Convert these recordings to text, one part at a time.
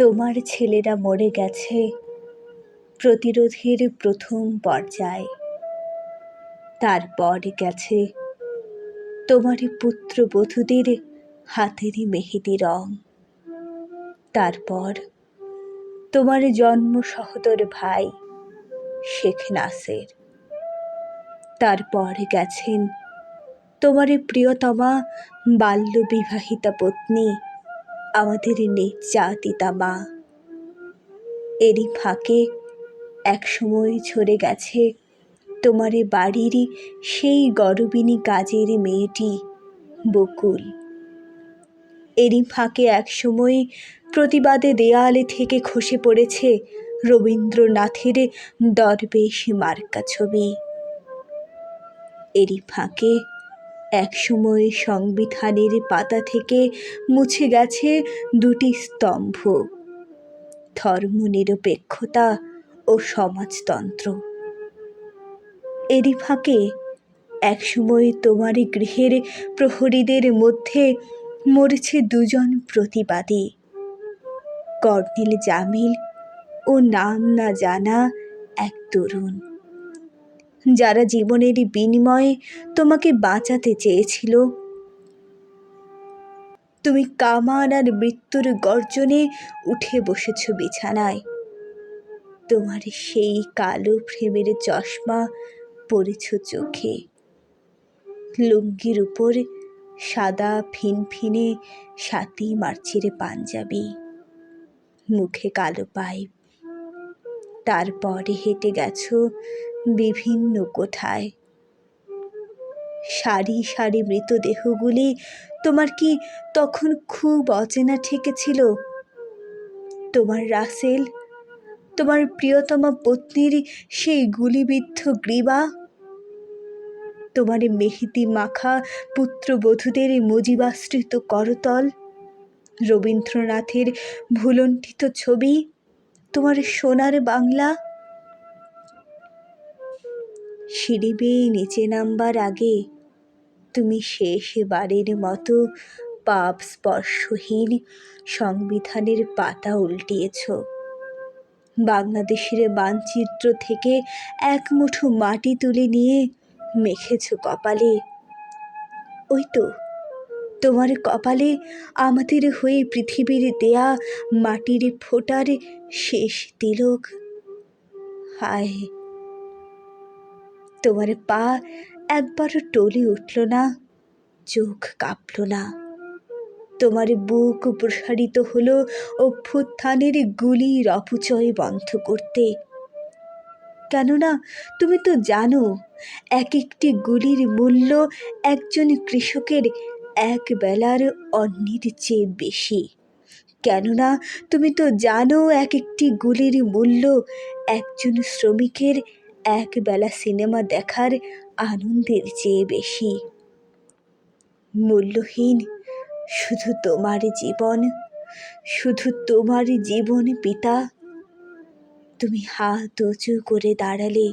তোমার ছেলেরা মরে গেছে প্রতিরোধের প্রথম পর্যায়ে। তারপর গেছে তোমার পুত্রবধূদের হাতের মেহেদি রং। তারপর তোমার জন্ম সহোদর ভাই শেখ নাসের। তারপর গেছেন তোমার প্রিয়তমা বাল্যবিবাহিতা পত্নী, আমাদের নির্যাতিতা মা। এরই ফাঁকে একসময় ঝরে গেছে তোমার বাড়ির সেই গরবিনী কাজের মেয়েটি বকুল। এরই ফাঁকে একসময় প্রতিবাদে দেয়ালে থেকে খসে পড়েছে রবীন্দ্রনাথের দরবেশ মার্কা ছবি। এরই ফাঁকে একসময় সংবিধানের পাতা থেকে মুছে গেছে দুটি স্তম্ভ, ধর্মনিরপেক্ষতা ও সমাজতন্ত্র। এরই ফাঁকে একসময় তোমার গৃহের প্রহরীদের মধ্যে মরেছে দুজন প্রতিবাদী, কর্নেল জামিল ও নাম না জানা এক তরুণ, যারা জীবনের বিনিময়ে তোমাকে বাঁচাতে চেয়েছিল। তুমি কামান আর মৃত্যুর গর্জনে উঠে বসেছ বিছানায়। তোমার সেই কালো ফ্রেমের চশমা পরেছ চোখে, লুঙ্গির উপর সাদা ফিনফিনে 7ই মার্চের পাঞ্জাবি, মুখে কালো পাইপ। তারপরে হেঁটে গেছো বিভিন্ন কোঠায়। সারি সারি মৃতদেহগুলি তোমার কি তখন খুব অচেনা ঠেকেছিল? তোমার রাসেল, তোমার প্রিয়তমা পত্নীর সেই গুলিবিদ্ধ গ্রীবা, তোমার মেহেদি মাখা পুত্রবধূদের মুজিবাশ্রিত করতল, রবীন্দ্রনাথের ভুলণ্ঠিত ছবি, তোমার সোনার বাংলা। সিঁড়ি বেয়ে নিচে নামবার আগে তুমি শেষবারের মতো পাপ স্পর্শহীন সংবিধানের পাতা উল্টিয়েছ। বাংলাদেশের মানচিত্র থেকে এক মুঠো মাটি তুলে নিয়ে মেখেছ কপালে। ওই তো তোমার কপালে আমাদের হয়ে পৃথিবীর দেয়া মাটির ফোঁটার শেষ তিলক। হায়, তোমার পা একবারও টলে উঠল না, চোখ কাঁপল না। তোমার বুক প্রসারিত হলো অভ্যুত্থানের গুলির অপচয় বন্ধ করতে। কেননা তুমি তো জানো এক একটি গুলির মূল্য একজন কৃষকের এক বেলার অন্নের চেয়ে বেশি। কেননা তুমি তো জানো এক একটি গুলির মূল্য একজন শ্রমিকের এক বেলা সিনেমা দেখার আনন্দের চেয়ে বেশি। মূল্যহীন শুধু তোমার জীবন, শুধু তোমার জীবন পিতা। তুমি হাত উঁচু করে দাঁড়ালে,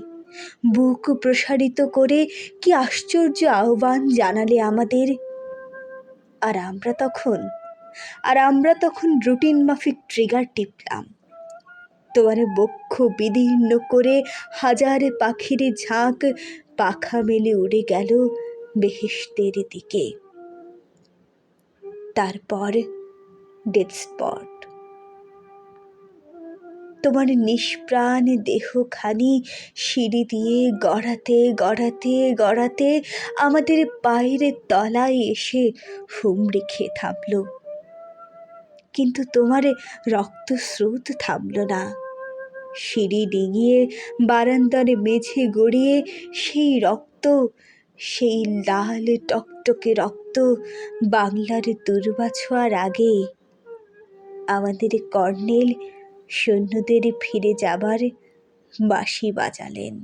বুক প্রসারিত করে কি আশ্চর্য আহ্বান জানালে আমাদের। আর আমরা তখন রুটিন মাফিক ট্রিগার টিপলাম। তোমার বক্ষ বিদীর্ণ করে হাজার পাখির ঝাঁক পাখা মেলে উড়ে গেল বেহেশতের দিকে। তারপর ডেথ স্পট। তোমার নিষ্প্রাণ দেহখানি সিঁড়ি দিয়ে গড়াতে গড়াতে গড়াতে আমাদের পায়ের তলায় এসে হুমড়ি খেয়ে থামল। কিন্তু তোমার রক্তস্রোত থামল না। সিঁড়ি ডিঙিয়ে বারান্দার মেঝে গড়িয়ে সেই রক্ত, সেই লাল টকটকে রক্ত বাংলার দুর্বা ছোঁয়ার আগে আমাদের কর্নেল সৈন্যদের ফিরে যাবার বাঁশি বাজালেন।